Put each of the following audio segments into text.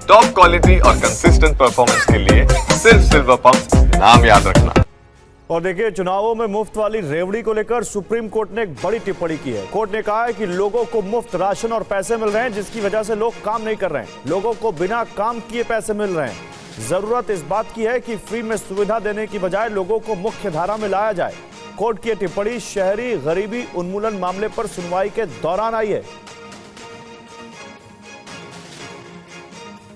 Top quality और consistent performance के लिए सिर्फ सिल्वर पंप नाम याद रखना। और देखिए, चुनावों में मुफ्त वाली रेवड़ी को लेकर सुप्रीम कोर्ट ने एक बड़ी टिप्पणी की है। कोर्ट ने कहा है कि लोगों को मुफ्त राशन और पैसे मिल रहे हैं, जिसकी वजह से लोग काम नहीं कर रहे हैं। लोगों को बिना काम किए पैसे मिल रहे हैं। जरूरत इस बात की है कि फ्री में सुविधा देने की बजाय लोगों को मुख्य धारा में लाया जाए। कोर्ट की टिप्पणी शहरी गरीबी उन्मूलन मामले पर सुनवाई के दौरान आई है।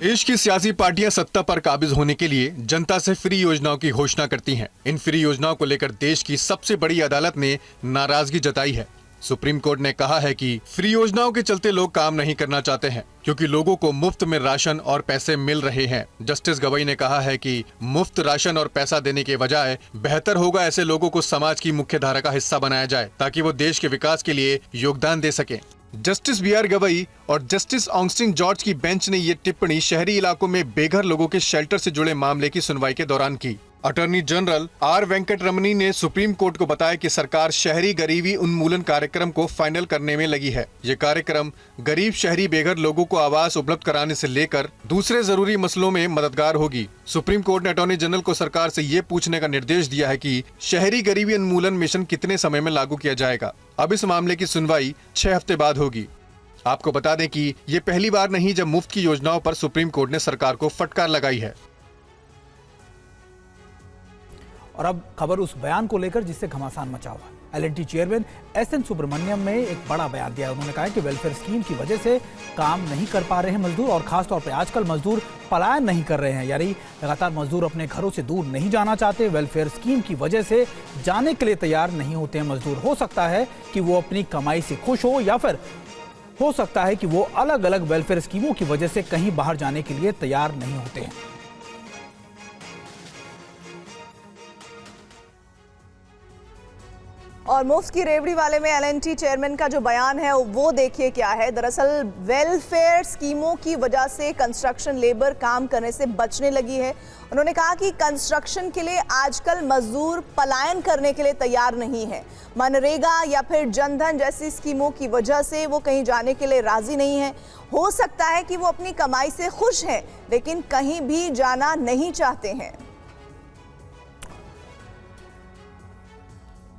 देश की सियासी पार्टियां सत्ता पर काबिज होने के लिए जनता से फ्री योजनाओं की घोषणा करती हैं। इन फ्री योजनाओं को लेकर देश की सबसे बड़ी अदालत ने नाराजगी जताई है। सुप्रीम कोर्ट ने कहा है कि फ्री योजनाओं के चलते लोग काम नहीं करना चाहते हैं, क्योंकि लोगों को मुफ्त में राशन और पैसे मिल रहे हैं। जस्टिस गवई ने कहा है कि मुफ्त राशन और पैसा देने के बजाय बेहतर होगा ऐसे लोगों को समाज की मुख्य धारा का हिस्सा बनाया जाए, ताकि वो देश के विकास के लिए योगदान दे सके। जस्टिस बी आर गवई और जस्टिस ऑगस्टिन जॉर्ज की बेंच ने ये टिप्पणी शहरी इलाकों में बेघर लोगों के शेल्टर से जुड़े मामले की सुनवाई के दौरान की। अटॉर्नी जनरल आर वेंकट रमनी ने सुप्रीम कोर्ट को बताया कि सरकार शहरी गरीबी उन्मूलन कार्यक्रम को फाइनल करने में लगी है। ये कार्यक्रम गरीब शहरी बेघर लोगों को आवास उपलब्ध कराने से लेकर दूसरे जरूरी मसलों में मददगार होगी। सुप्रीम कोर्ट ने अटॉर्नी जनरल को सरकार से ये पूछने का निर्देश दिया है कि शहरी गरीबी उन्मूलन मिशन कितने समय में लागू किया जाएगा। अब इस मामले की सुनवाई 6 हफ्ते बाद होगी। आपको बता दें कि ये पहली बार नहीं जब मुफ्त की योजनाओं पर सुप्रीम कोर्ट ने सरकार को फटकार लगाई है। और अब खबर उस बयान को लेकर जिससे घमासान मचा हुआ। एलएनटी चेयरमैन एसएन सुब्रमण्यम ने एक बड़ा बयान दिया। उन्होंने कहा कि वेलफेयर स्कीम की वजह से काम नहीं कर पा रहे हैं मजदूर, और खासतौर पर आजकल मजदूर पलायन नहीं कर रहे हैं, यानी लगातार मजदूर अपने घरों से दूर नहीं जाना चाहते। वेलफेयर स्कीम की वजह से जाने के लिए तैयार नहीं होते हैं मजदूर। हो सकता है कि वो अपनी कमाई से खुश हो, या फिर हो सकता है कि वो अलग अलग वेलफेयर स्कीमों की वजह से कहीं बाहर जाने के लिए तैयार नहीं होते हैं। और मुफ्त की रेवड़ी वाले में एलएनटी चेयरमैन का जो बयान है वो देखिए क्या है। दरअसल वेलफेयर स्कीमों की वजह से कंस्ट्रक्शन लेबर काम करने से बचने लगी है। उन्होंने कहा कि कंस्ट्रक्शन के लिए आजकल मजदूर पलायन करने के लिए तैयार नहीं है। मनरेगा या फिर जनधन जैसी स्कीमों की वजह से वो कहीं जाने के लिए राजी नहीं है। हो सकता है कि वो अपनी कमाई से खुश हैं, लेकिन कहीं भी जाना नहीं चाहते हैं।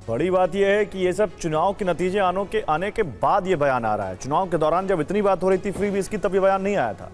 बड़ी बात यह है कि ये सब चुनाव के नतीजे आने के बाद ये बयान आ रहा है। चुनाव के दौरान जब इतनी बात हो रही थी फ्री बीस की, तब ये बयान नहीं आया था।